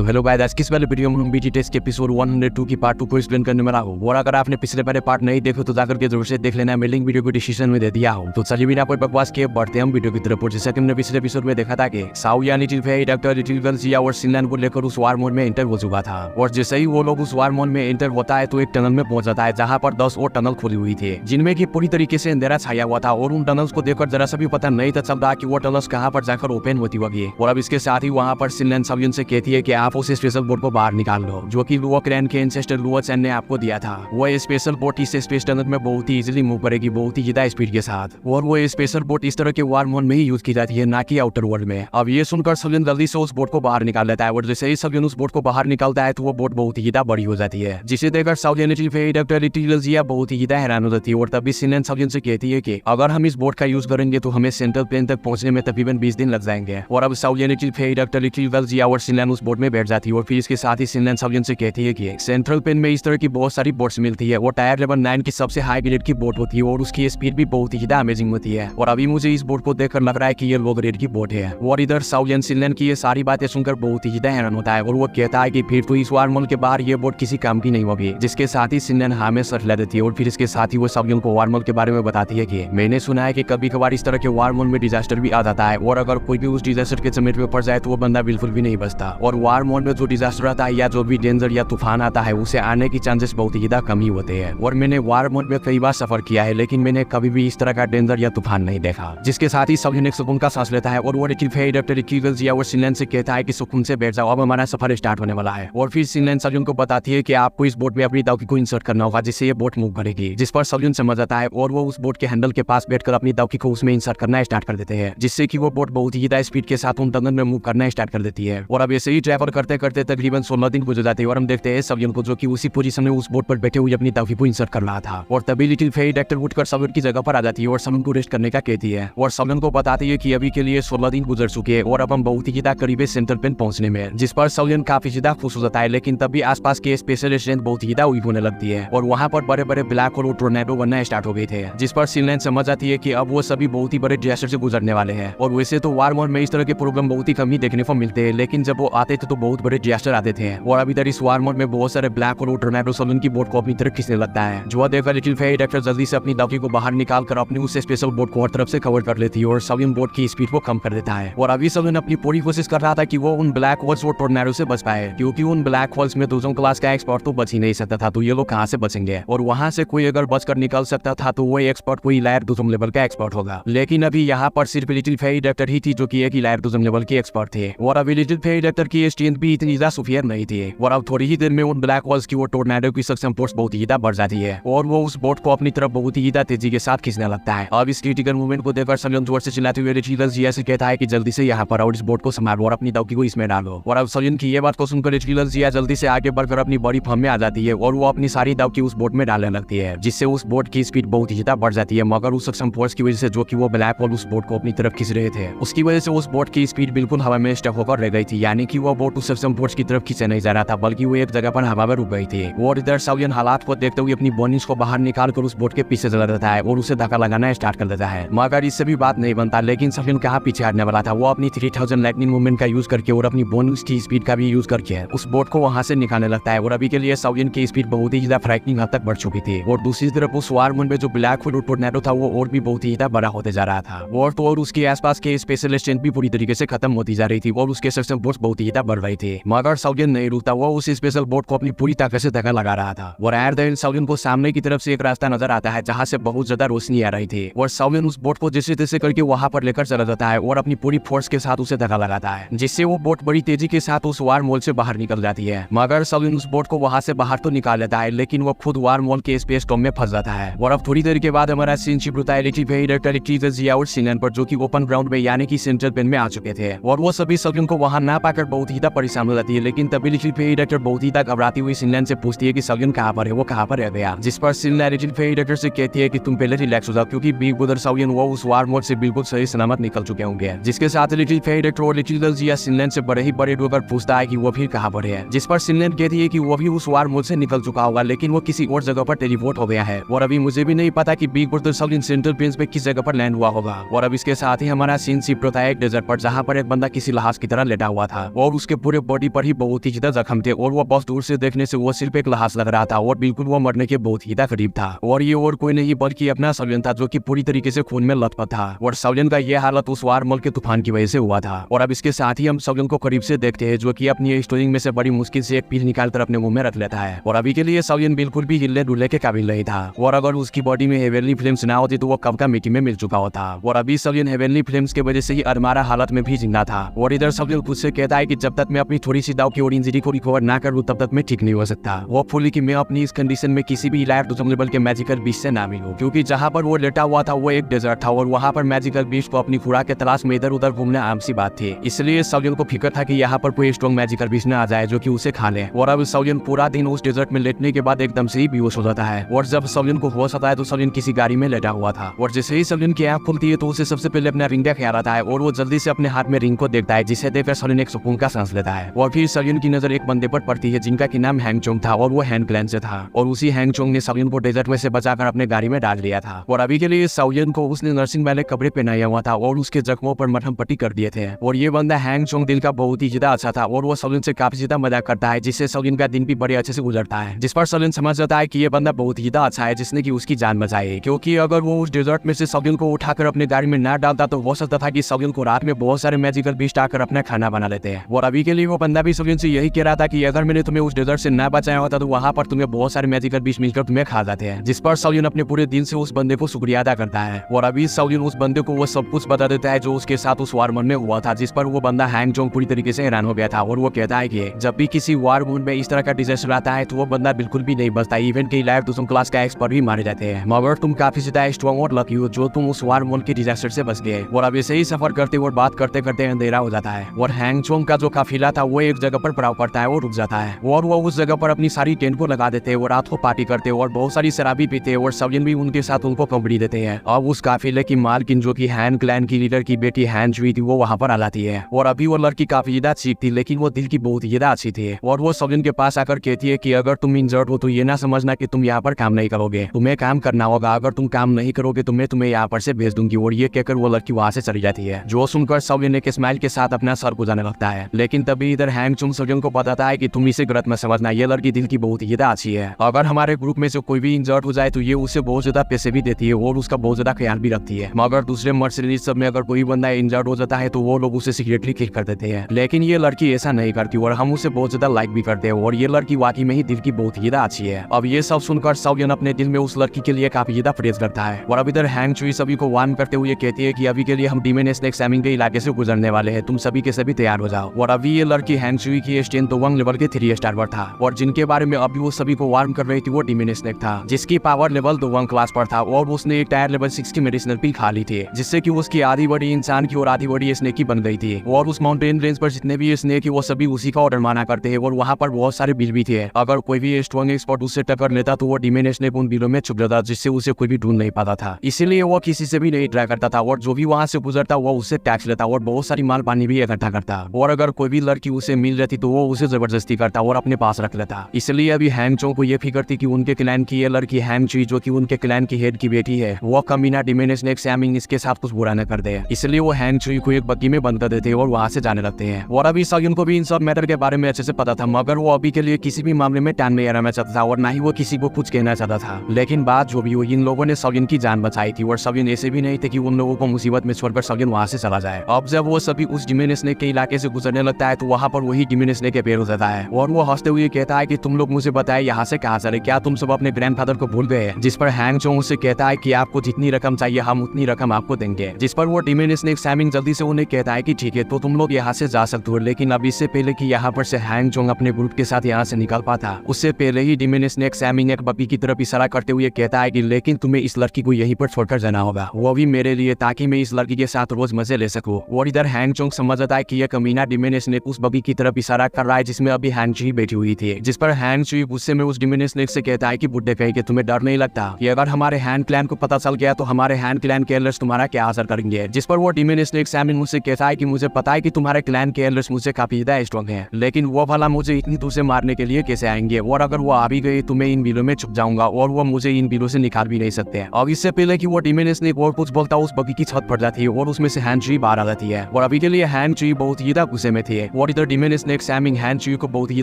तो hello guys, आज किस वाले वीडियो में हम बीटी टेस्ट के एपिसोड 102 की पार्ट 2 को एक्सप्लेन करने वाला हूं। और अगर आपने पिछले वाले पार्ट नहीं देखे तो जाकर के जरूर से देख लेना, मैं लिंक वीडियो को डिस्क्रिप्शन में दे दिया हूं। तो चलिए बिना कोई बकवास किए बढ़ते हम वीडियो की तरफ। जैसा कि हमने पिछले एपिसोड में देखा था कि साउ यानी डॉक्टर लिटिल जिया और सिनलैन को लेकर उस वार मोड में एंटर हो चुका था। और जैसे ही वो लोग उस वार मोड में एंटर होता है तो एक टनल में पहुंच जाता है जहाँ पर 10 और टनल खुली हुई थी, जिनमें की पूरी तरीके से अंधेरा छाया हुआ था। और उन टनल्स को देखकर जरा सा भी पता नहीं था चलता कि वो टनल्स कहाँ पर जाकर ओपन होती होगी। और अब इसके साथ ही वहाँ पर सिनलैन सावियन से कहती है कि आप उस स्पेशल बोट को बाहर निकाल लो जो कि लुओ क्रैन के एंसेस्टर लुओ चैन ने आपको दिया था। वो स्पेशल बोट इस स्पेस टनल में बहुत ही इजीली मूव करेगी, बहुत ही ज्यादा स्पीड के साथ। और वो स्पेशल बोट इस तरह के वार मोड में ही यूज की जाती है, ना कि आउटर वर्ल्ड में। अब ये सुनकर सावियन जल्दी से उस बोट को बाहर निकाल लेता है। और जैसे ही सावियन उस बोट को बाहर निकालता है तो वो बोट बहुत ही ज्यादा बड़ी हो जाती है, जिसे देखकर सावियन डॉक्टर लिटिल जिया बहुत ही ज्यादा हैरान हो जाती है। और तभी सिनलैन सावियन से कहती है कि अगर हम इस बोट का यूज करेंगे तो हमें सेंट्रल प्लेन तक पहुंचने में तकरीबन 20 दिन लग जाएंगे। और अब सावियन डॉक्टर लिटिल जिया और सिनलैन उस बोट में बैठ जाती है। और फिर इसके साथ ही सिनलैन सावियन से कहती है कि सेंट्रल प्लेन में इस तरह की बहुत सारी बोट्स मिलती है। वो टायर लेवल 9 की सबसे हाई ग्रेड की बोट होती है और उसकी स्पीड भी बहुत ही ज्यादा अमेजिंग होती है। और अभी मुझे इस बोट को देखकर लग रहा है कि ये लो ग्रेड की बोट है। और इधर सावियन सिनलैन की ये सारी बातें सुनकर बहुत ही ज्यादा हैरान होता है। और वो कहता है कि फिर तो इस वार मोड के बाहर ये बोट किसी काम की नहीं होगी। जिसके साथ ही सिनलैन हाँ में सर ला देती है। और फिर इसके साथ ही वो सावियन को वार मोड के बारे में बताती है कि मैंने सुना है कि कभी कभार इस तरह के वार मोड में डिजास्टर भी आ जाता है, और अगर कोई भी उस डिजास्टर के चपेट में पड़ जाए तो वो बंदा बिल्कुल भी नहीं बचता। और वार मोड में जो डिजास्टर आता है या जो भी डेंजर या तूफान आता है उसे आने की चांसेस बहुत ही ज्यादा कम ही होते हैं। और मैंने वार मोड में कई बार सफर किया है, लेकिन मैंने कभी भी इस तरह का डेंजर या तूफान नहीं देखा। जिसके साथ ही सावियन एक सुकून का सांस लेता है। और वो डॉक्टर लिटिल जिया और सिनलैन से कहता है कि सुकून से बैठ जाओ, अब हमारा सफर स्टार्ट होने वाला है। और फिर सिनलैन सावियन को बताती है कि आपको इस बोट में अपनी दावकी को इंसर्ट करना होगा, जिससे ये बोट मूव करेगी। जिस पर सावियन समझ आता है और वो उस बोट के हैंडल के पास बैठकर अपनी दावकी को उसमें इंसर्ट करना स्टार्ट कर देते हैं, जिससे कि वो बोट बहुत ही ज्यादा स्पीड के साथ उन टनल में मूव करना स्टार्ट कर देती है। और अब ऐसे ही ट्रैवल करते करते तकरीबन 16 दिन गुजर जाते हैं। और हम देखते हैं सावियन को जो कि उसी पोजीशन में उस बोट पर बैठे हुए अपनी दावकी को इंसर्ट कर रहा था। और तभी लिटिल डॉक्टर उठकर सावियन की जगह पर आ जाती है और सावियन को रेस्ट करने का कहती है। और सावियन को बताती है कि अभी के लिए 16 दिन गुजर चुके हैं और अब हम बहुत ही ज्यादा करीब है सेंट्रल प्लेन पहुंचने में। जिस पर सावियन काफी ज्यादा खुश हो जाता है। लेकिन तभी आसपास के स्पेशल स्ट्रेंथ बहुत ही ज्यादा वीक होने लगती है और वहाँ पर बड़े बड़े ब्लैक होल और टोर्नेडो बनना स्टार्ट हो गए थे। जिस पर सिनलैन समझ आती है कि अब वो सभी बहुत ही बड़े डिजास्टर से गुजरने वाले हैं। और वैसे तो वार मोड में इस तरह के प्रॉब्लम बहुत ही कम ही देखने को मिलते हैं, लेकिन जब वो आते थे तो बहुत बड़े डिजास्टर आते थे। और अभी तक इस वार मोड में बहुत सारे ब्लैक होल और टोर्नेडो सावियन की बोट को अपनी तरफ खींचने लगता है। जो देखकर लिटिल डॉक्टर जल्दी से अपनी दावकी को बाहर निकाल कर अपनी उस स्पेशल बोट को हर तरफ से कवर कर लेती है और सावियन बोट की स्पीड को कम कर देता है। और अभी सावियन अपनी पूरी कोशिश कर रहा था कि वो उन ब्लैक होल्स और टोर्नेडो से बच पाए, क्योंकि उन ब्लैक होल्स में दूसरों क्लास का एक्सपर्ट तो बच ही नहीं सकता था, तो ये लोग कहाँ से बचेंगे। और वहाँ से कोई अगर बच कर निकल सकता था तो वो एक्सपर्ट कोई लायर दूसरों लेवल का एक्सपर्ट होगा। लेकिन अभी यहाँ पर सिर्फ लिटिल डॉक्टर ही थी जो कि एक ही लायर दूसरों लेवल की एक्सपर्ट थे। और अभी लिटिल डॉक्टर की स्ट्रेंथ भी इतनी ज्यादा सुफियर नहीं थी। और अब थोड़ी ही देर में उन ब्लैक होल्स की वो टोर्नेडो की सक्शन फोर्स बहुत ही ज्यादा बढ़ जाती है और वो उस बोट को अपनी तरफ बहुत ही ज्यादा तेजी के साथ खींचने लगता है। अब इस क्रिटिकल मूवमेंट को देखकर सावियन जोर से चिल्लाते हुए लिटिल जिया से कहता है कि जल्दी से यहाँ पर और इस बोट को संभालो और अपनी दावकी को इसमें डालो। और अब सावियन की ये बात को सुनकर लिटिल जिया जल्दी से आगे बढ़कर अपनी बड़ी फॉर्म में आ जाती है और वो अपनी सारी दावकी उस बोट में डालने लगती है, जिससे उस बोट की स्पीड बहुत ही ज्यादा बढ़ जाती है। मगर उस सक्शन फोर्स की वजह से जो कि वो ब्लैक होल उस बोट को अपनी तरफ खींच रहे थे, उसकी वजह से उस बोट की स्पीड बिल्कुल हवा में स्टक होकर रह गई थी। यानी कि वो बोट उस सक्शन फोर्स की तरफ खींचे नहीं जा रहा था, बल्कि वो एक जगह पर हवा में रुक गई थी। और इधर सावियन हालात को देखते हुए अपनी बोनिस को बाहर निकाल कर उस बोट के पीछे चला जाता है और उसे धक्का लगाना स्टार्ट कर देता है। मगर इससे भी बात नहीं बनता। लेकिन सावियन कहाँ पीछे हटने वाला था, वो अपनी 3000 लाइटनिंग मूवमेंट का यूज करके और अपनी बोनिस की स्पीड का भी यूज करके उस बोट को वहां से निकालने लगता है। और अभी के लिए सावियन की स्पीड बहुत ही ज्यादा फ्राइटनिंग हद तक बढ़ चुकी थी। और दूसरी तरफ उस वार मोड में जो ब्लैक होल और टोर्नेडो था वो और भी बहुत ही ज्यादा बड़ा होते जा रहा था। और तो और उसके आसपास के स्पेशल स्ट्रेंथ भी पूरी तरीके से खत्म होती जा रही थी और उसके सक्शन फोर्स बहुत ही ज्यादा बढ़ रही थी। मगर सावियन नहीं रुकता, वो उस स्पेशल बोट को अपनी पूरी ताकत से धक्का लगा रहा था। और एट द एंड सावियन को सामने की तरफ से एक रास्ता नजर आता है जहाँ से बहुत ज्यादा रोशनी आ रही थी। और सावियन उस बोट को जैसे तैसे करके वहां पर लेकर चला जाता है और अपनी पूरी फोर्स के साथ उसे धक्का लगाता है, जिससे वो बोट बड़ी तेजी के साथ उस वार मोल से बाहर निकल जाती है। मगर सावियन उस बोट को वहां से बाहर तो निकाल लेता है, लेकिन वो खुद वार मोल के स्पेस टॉम में फंस जाता है। और अब थोड़ी देर के बाद हमारा सीन शिफ्ट होता है लिटिल डॉक्टर जिया और सिनलैन पर, जो कि ओपन ग्राउंड में यानी कि सेंट्रल प्लेन में आ चुके थे। और वो सभी सावियन को वहां ना पाकर बहुत ही ज्यादा परेशान हो जाती है। लेकिन तभी लिटिल डॉक्टर बहुत ही ज्यादा घबराती हुई सिनलैन से पूछती है कि सावियन कहाँ पर है, वो कहाँ पर रह गया। जिस पर सिनलैन लिटिल डॉक्टर से कहती है कि तुम पहले रिलैक्स हो जाओ, क्योंकि बिग ब्रदर सावियन वो उस वार मोड से बिल्कुल सही सलामत निकल चुके होंगे। जिसके साथ लिटिल डॉक्टर और लिटिल जिया सिनलैन से बड़े ही बड़े डोकर पूछता है कि वो फिर कहाँ पर है। जिस पर सिनलैन कहती है कि वो भी उस वार मोड से निकल चुका होगा, लेकिन वो किसी और जगह पर टेलीपोर्ट हो गया है। और अभी मुझे भी नहीं पता कि बिग ब्रदर सावियन सेंट्रल प्लेन पे किस जगह पर लैंड हुआ होगा। और अब इसके साथ ही हमारा सीन शिफ्ट होता है एक डेजर्ट पर, जहाँ पर एक बंदा किसी लहाज की तरह लेटा हुआ था और उसके पूरे बॉडी पर ही बहुत ही ज्यादा जख्म थे और वो बस दूर से देखने से वो सिर्फ एक लहास लग रहा था और बिल्कुल वो मरने के बहुत ही करीब था। और ये और कोई नहीं बल्कि अपना सौजन था जो कि पूरी तरीके से खून में लथपथ था और सौजन का ये हालत उस वारमल के तूफान की वजह से हुआ था। और अब इसके साथ ही हम सौजन को करीब से देखते हैं जो कि अपनी स्टोरिंग में से बड़ी मुश्किल से एक पील निकालकर अपने मुंह में रख लेता है। और अभी के लिए सौजन बिल्कुल भी हिलने डुलने के काबिल नहीं था और अगर उसकी बॉडी में हेवेनली फ्लेम्स ना होती तो वो कब का मिट्टी में मिल चुका होता। और अभी सौजन हेवेनली फ्लेम्स की वजह से ही अधमरा हालत में भी जिंदा था। और इधर सौजन खुद से कहता है कि जब तक मैं अपनी थोड़ी सी दाव की और इंजरी को रिकवर ना करूं तब तक मैं ठीक नहीं हो सकता। होपफुली कि मैं अपनी इस कंडीशन में किसी भी लाइफ लेवल के मैजिकल बीस्ट से ना मिलूं, क्योंकि जहां पर वो लेटा हुआ था वो एक डेजर्ट था और वहां पर मैजिकल बीस्ट को अपनी खुराक के तलाश में इधर उधर घूमना आम सी बात थी। इसलिए सौजन को फिक्र था कि यहाँ पर कोई स्ट्रॉन्ग मैजिकल बीस्ट न आ जाए जो कि उसे खा ले। और अब सौजन पूरा दिन उस डेजर्ट में लेटने के बाद एकदम से ही बेहोश हो जाता है। और जब सौजन को होश आता है तो सौजन किसी गाड़ी में लेटा हुआ था और जैसे ही सौजन की आंख खुलती है तो उसे सबसे पहले अपना रिंग का ख्याल आता है और वो जल्दी से अपने हाथ में रिंग को देखता है, जिसे देखकर सौजन एक सुकून का सांस लेता है। और फिर सौजन की नजर एक बंदे पर पड़ती है जिनका की नाम हैंगचोंग था और वो हैंड क्लैन से था। और उसी हैंगचोंग ने सौजन को डेजर्ट में से बचाकर अपने गाड़ी में डाल लिया था। और अभी के लिए सौजन को उसने नर्सिंग वाले कपड़े पहनाया हुआ था और उसके जख्मों पर मरहम पट्टी कर दिए थे। और ये बंदा हैंगचोंग दिल का बहुत ही ज्यादा अच्छा था और वो सौजन से काफी ज्यादा मजाक करता है, जिससे सौजन का दिन भी बड़े अच्छे से गुजरता है। जिस पर सौजन समझ जाता है कि ये बंदा बहुत ही ज्यादा अच्छा है जिसने की उसकी जान बचाई, क्योंकि अगर वो उस डेजर्ट में से सौजन को उठाकर अपने गाड़ी में ना डालता तो हो सकता था कि सौजन को रात में बहुत सारे मैजिकल बीस्ट आकर अपना खाना बना लेते हैं। और अभी के लिए वो बंदा भी सौजन से यही कह रहा था कि अगर मैंने तुम्हें उस डेजर्ट से ना बचाया होता तो वहाँ पर तुम्हें बहुत सारे मैजिकल बीस्ट मिलकर तुम्हें खा जाते हैं। जिस पर सौजन अपने पूरे दिन से उस बंदे को शुक्रिया अदा करता है। और अभी सौजन उस बंदे को वो सब कुछ बता देता है जो उसके साथ उस वार मून में हुआ था, जिस पर वो बंदा हैंगचोंग पूरी तरीके से हैरान हो गया था। और वो कहता है कि जब भी किसी वार मून में इस तरह का डिजास्टर आता है तो वो बंदा बिल्कुल भी नहीं बचता, इवन कई लाइफ दूसरों क्लास का एक्सपर्ट भी मारे जाते हैं, मगर तुम काफी ज्यादा स्ट्रॉन्ग और लकी हो जो तुम उस वार मून के डिजास्टर से बच गए। और अब ऐसे ही सफर करते और बात करते करते अंधेरा हो जाता है और हैंगचोंग का जो काफिला था वो एक जगह पर पड़ाव पड़ता है और रुक जाता है। और वो उस जगह पर अपनी सारी टेंट को लगा देते हैं और रात को पार्टी करते हैं और बहुत सारी शराबी पीते हैं और सौजन भी उनके साथ उनको कंपनी देते हैं। अब उस काफिले की मालकिन जो कि हैन क्लैन की लीडर की बेटी हैन जुई थी वो वहाँ पर आ जाती है। और अभी वो लड़की काफी ज्यादा ठीक थी लेकिन वो दिल की बहुत ज्यादा अच्छी थी। और वो सौजन के पास आकर कहती है कि अगर तुम इंजर्ड हो तो ये ना समझना कि तुम यहाँ पर काम नहीं करोगे, तुम्हें काम करना होगा, अगर तुम काम नहीं करोगे तो मैं तुम्हें यहाँ पर से भेज दूंगी। और ये कहकर वो लड़की वहाँ से चली जाती है। जो सुनकर सौजन एक स्माइल के साथ अपना सर गुजारने लगता है। लेकिन तभी इधर हैंगचोंग सौजन को बताता है कि तुम इसे गलत मत समझना, ये लड़की दिल की बहुत ज्यादा अच्छी है, अगर हमारे ग्रुप में से कोई भी इंजर्ड हो जाए तो ये उसे बहुत ज्यादा पैसे भी देती है और उसका बहुत ज्यादा ख्याल भी रखती है। मगर दूसरे मर्सिडीज सब में अगर कोई बंदा इंजर्ड हो जाता है तो वो लोग उसे सीक्रेटली किल कर देते हैं, लेकिन ये लड़की ऐसा नहीं करती और हम उसे बहुत ज्यादा लाइक भी करते हैं। और ये लड़की वाकई में ही दिल की बहुत ज्यादा अच्छी है। अब ये सब सुनकर सौजन अपने दिल में उस लड़की के लिए काफी ज्यादा प्रेज करता है। और अब इधर हैंग चुई सभी को वार्न करते हुए कहती है कि अभी के लिए हम डीमन स्नेक सैमिंग के इलाके से गुजरने वाले हैं, तुम सभी के सभी तैयार हो जाओ। और अभी ये लड़की हैंग चुई की स्ट्रेंथ तो 1 लेवल के 3 स्टार पर था और जिनके बारे में अभी वो सभी को वार्न कर रही थी वो डीमन स्नेक था, जिसकी पावर लेवल तो 1 क्लास पर था और उसने एक टायर लेवल 6 की मेडिसिनल पिल खा ली थी, जिससे कि उसकी आधी बड़ी इंसान की और आधी बड़ी स्नेक की बन गई थी। और उस माउंटेन रेंज पर जितने भी स्नेक है वो सभी उसी का ऑर्डर माना करते हैं और वहाँ पर बहुत सारे बिल भी थे। अगर कोई भी स्ट्रॉन्ग एक्सपर्ट उससे टक्कर लेता तो वो डीमन स्नेक उन बिलों में छुप जाता, जिससे उसे कोई भी ढूंढ नहीं पाता था। इसीलिए वो किसी से भी नहीं ट्राई करता था और जो भी वहाँ से गुजरता वो उससे टैक्स लेता और बहुत सारी माल पानी भी इकट्ठा करता। और अगर कोई भी लड़की उसे मिल जाती तो वो उसे जबरदस्ती करता और अपने पास रख लेता। इसलिए अभी हैंगचोंग को ये फिक्र थी कि उनके क्लैन की ये लड़की हैंग चुई जो कि उनके क्लैन की हेड की बेटी है वो कमीना डीमन स्नेक सैमिंग इसके साथ कुछ बुरा न कर दे। इसलिए वो हैंग चुई को एक बग्गी में बंद कर देते हैं और वहाँ से जाने लगते हैं। और अभी सौजन को भी इन सब मैटर के बारे में अच्छे से पता था, मगर वो अभी के लिए किसी भी मामले में टान नहीं आना चाहता था और ना ही वो किसी को कुछ कहना चाहता था। लेकिन बात जो भी हुई, इन लोगों ने सौजन की जान बचाई थी और सौजन ऐसे भी नहीं थे कि उन लोगों को मुसीबत में छोड़कर सौजन वहाँ से चला जाए। अब जब वो सभी उस डीमन स्नेक के इलाके से गुजरने लगता है तो वहाँ पर वही डीमन स्नेक के पैर हो जाता है और वो हंसते हुए कहता है कि तुम लोग मुझे बताए यहाँ से कहाँ चले, क्या तुम सब अपने ग्रैंडफादर को भूल गए? जिस पर हैंगचोंग उससे कहता है कि आपको जितनी रकम चाहिए हम उतनी रकम आपको देंगे। जिस पर वो डीमन स्नेक सैमिंग जल्दी से उन्हें कहता है कि ठीक है तो तुम लोग यहाँ से जा सकते हो, लेकिन अब इससे पहले कि यहाँ पर से हैंगचोंग अपने ग्रुप के साथ यहाँ से निकल पाता उससे पहले ही डीमन स्नेक सैमिंग एक बप्पी की तरफ इशारा करते हुए कहता है कि लेकिन तुम्हें इस लड़की को यहीं पर छोड़कर जाना होगा, वो भी मेरे लिए, ताकि मैं इस लड़की के साथ रोज मजे ले सकूं। और इधर हैंगचोंग समझ जाता है कि यह कमीना डीमन स्नेक उस बप्पी की तरफ इशारा कर रहा है जिसमें अभी हैंग चुई बैठी हुई थी। जिस पर हैंग चुई गुस्से में उस डीमन स्नेक से कहता है कि बुड्ढे कहीं के तुम्हें डर नहीं लगता कि अगर हमारे हैंड क्लैन को पता चल गया तो हमारे हैंड क्लैन के एल्डर्स तुम्हारा क्या असर करेंगे? जिस पर वो डीमन स्नेक सैमिंग मुझसे कहता है कि मुझे पता है कि तुम्हारे क्लैन के एल्डर्स मुझसे काफी ज्यादा स्ट्रॉन्ग हैं, लेकिन वो भला मुझे इतनी दूर से मारने के लिए कैसे आएंगे? और अगर वो आ भी गए तो मैं इन बिलों में छुप जाऊंगा और वो मुझे इन बिलों से निकाल भी नहीं सकते। अब इससे पहले कि वो डीमन स्नेक और कुछ बोलता उस बग्गी की छत पड़ जाती है और उसमें से हैंग चुई बाहर आ जाती है। और अभी के लिए हैंग चुई बहुत ज्यादा गुस्से में थी और इधर डीमन स्नेक सैमिंग हैंची को बहुत ही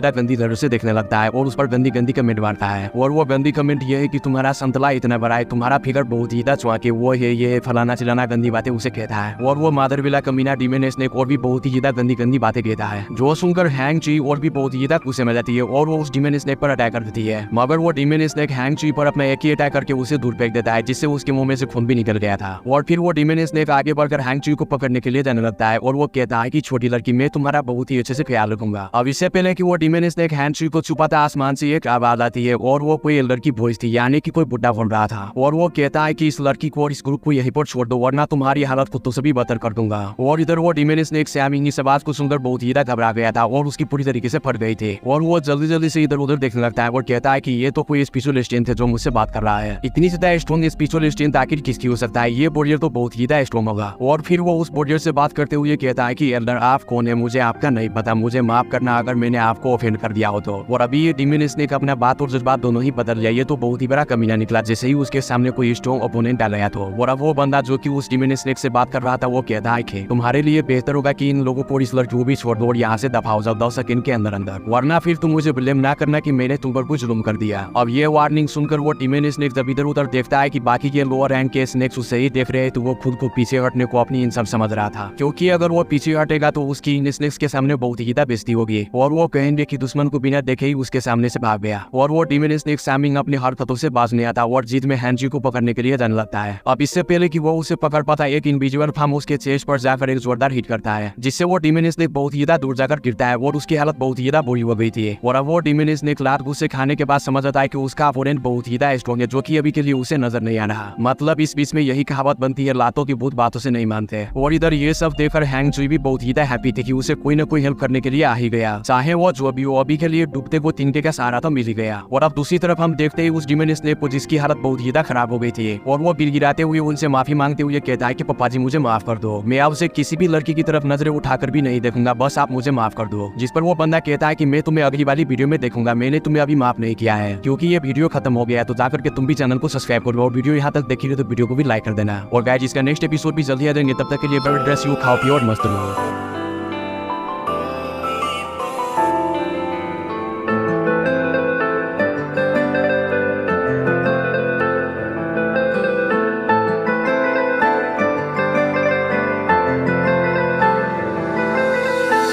गंदी नजर से देखने लगता है और उस पर गंदी गंदी कमेंट मारता है। और वो गंदी कमेंट ये है कि तुम्हारा संतला इतना बड़ा है, तुम्हारा फिगर बहुत ही चौके, वो है ये फलाना चिलाना गंदी बातें उसे कहता है। और वो मादरविला कमीना डीमन स्नेक और भी बहुत ही ज्यादा गंदी गंदी बातें कहता है, जो सुनकर हैंची और भी बहुत ही ज्यादा गुस्से में जाती है और वो उस डीमन स्नेक पर अटैक कर देती है। मगर वो डीमन स्नेक हैंची पर अपना एक ही अटैक करके उसे दूर फेंक देता है, जिससे उसके मुंह में से खून भी निकल गया था। और फिर वो डीमन स्नेक आगे बढ़कर हैंची को पकड़ने के लिए जाने लगता है और वो कहता है कि छोटी लड़की, मैं तुम्हारा बहुत ही अच्छे से ख्याल रखूंगा। अब इससे पहले कि वो डीमन स्नेक हैंची को छुपाता, आसमान से एक आवाज आती है और वो कोई लड़की वॉइस थी, यानी कि कोई बुड्ढा बोल रहा था। और वो कहता है कि इस लड़की को और इस ग्रुप को यहीं पर छोड़ दो, वरना तुम्हारी हालत कुत्तों से भी बदतर कर दूंगा। और इधर वो डीमन स्नेक सैमिंग इस आवाज को सुनकर बहुत ही घबरा गया था और उसकी पूरी तरीके से फट गई थी। और वो जल्दी जल्दी से इधर उधर देखने लगता है और कहता है कि ये तो कोई स्पिरिचुअल स्ट्रेंथ है जो मुझसे बात कर रहा है। इतनी ज्यादा स्ट्रॉन्ग स्पिरिचुअल स्ट्रेंथ आखिर किसकी हो सकता है? ये वॉरियर तो बहुत ही ज्यादा स्ट्रॉन्ग होगा। और फिर वो उस वॉरियर से बात करते हुए कहता है कि एल्डर, आप कौन है? मुझे आपका नहीं पता, मुझे माफ करना अगर मैंने आपको ऑफेंड कर दिया हो तो। और अभी ये डीमन स्नेक अपना बात और जज्बात दोनों ही बदल लिया। ये तो बहुत ही बड़ा कमीना निकला जैसे ही उसके सामने कोई स्ट्रॉन्ग ओपोनेंट आ गया तो। और अब वो बंदा जो कि उस डीमन स्नेक से बात कर रहा था वो कहता है कि तुम्हारे लिए बेहतर होगा कि इन लोगों को इस लड़की को भी छोड़ दो और यहाँ से दफा हो जाओ 10 सेकंड के अंदर अंदर, वरना फिर तुम मुझे ब्लेम ना करना कि मैंने तुम पर कुछ जुल्म कर दिया। अब ये वार्निंग सुनकर वो डीमन स्नेक जब इधर उधर देखता है कि बाकी के लोअर रैंक के स्नेक्स उसे ही देख रहे हैं तो वो खुद को पीछे हटने को अपनी इंसल्ट समझ रहा था, क्योंकि अगर वो पीछे हटेगा तो उसकी इन स्नेक्स के सामने बहुत ही बेइज्जती होगी और वो कहेंगे कि दुश्मन को बिना देखे ही उसके सामने से भाग गया। और वो डीमन स्नेक सैमिंग अपनी हरकतों से बाज नहीं आता और जीत में हैंची को पकड़ने के लिए जाने लगता है। अब इससे पहले कि वो उसे पकड़ पाता, एक इंडिविजुअल फार्म उसके चेस्ट पर जाकर एक जोरदार हिट करता है, जिससे वो डीमन स्नेक बहुत ही दूर जाकर गिरता है और उसकी हालत बहुत ही बुरी हो गई थी। और अब वो डीमन स्नेक लात गुस्से खाने के बाद समझ आता है कि उसका अपोनेंट बहुत ही स्ट्रॉन्ग है, जो कि अभी के लिए उसे नजर नहीं आ रहा। मतलब इस बीच में यही कहावत बनती है, लातों की भूत बातों से नहीं मानते। और इधर ये सब देखकर हैंची भी बहुत ही हैप्पी थी कि उसे कोई न कोई हेल्प करने के लिए आ ही गया, चाहे वो जो भी हो। अभी के लिए डूबते को तिनके का सहारा तो मिल ही गया। और अब दूसरी तरफ हम देखते ही उस डीमन स्नेक को, जिसकी हालत बहुत ही खराब हो गई थी, और वो गिड़गिड़ाते हुए उनसे माफी मांगते हुए कहता है कि पापा जी मुझे माफ कर दो, मैं आपसे किसी भी लड़की की तरफ नजरें उठाकर भी नहीं देखूंगा, बस आप मुझे माफ कर दो। जिस पर वो बंदा कहता है कि मैं तुम्हें अगली वाली वीडियो में देखूंगा, मैंने तुम्हें अभी माफ नहीं किया है क्योंकि ये वीडियो खत्म हो गया है। तो जाकर के तुम भी चैनल को सब्सक्राइब कर लो और वीडियो यहाँ तक देखी तो वीडियो को भी लाइक कर देना। और गाइस इसका नेक्स्ट एपिसोड भी जल्दी आ जाएंगे, तब तक के लिए बड़े ड्रेस यू खाओ पियो और मस्त रहो।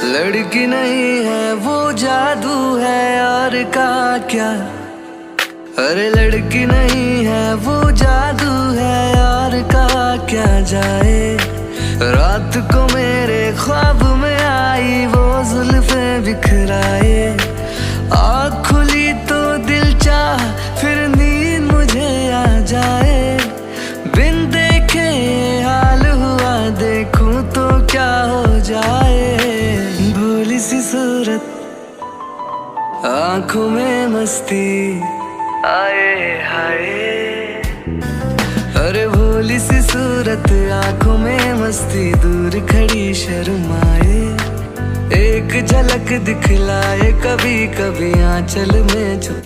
लड़की नहीं है वो जादू है और का क्या, अरे लड़की नहीं है वो जादू है और का क्या जाए। रात को मेरे ख्वाब में आई वो जुल्फे बिखराए, आँख खुली तो दिल चाह फिर नींद मुझे आ जाए। बिन देखे हाल हुआ, देखूं तो क्या हो जाए। भोली सी सूरत आँखों में मस्ती आए हाय, अरे भोली सी सूरत आँखों में मस्ती, दूर खड़ी शर्माए। एक झलक दिखलाए कभी कभी आंचल में छुप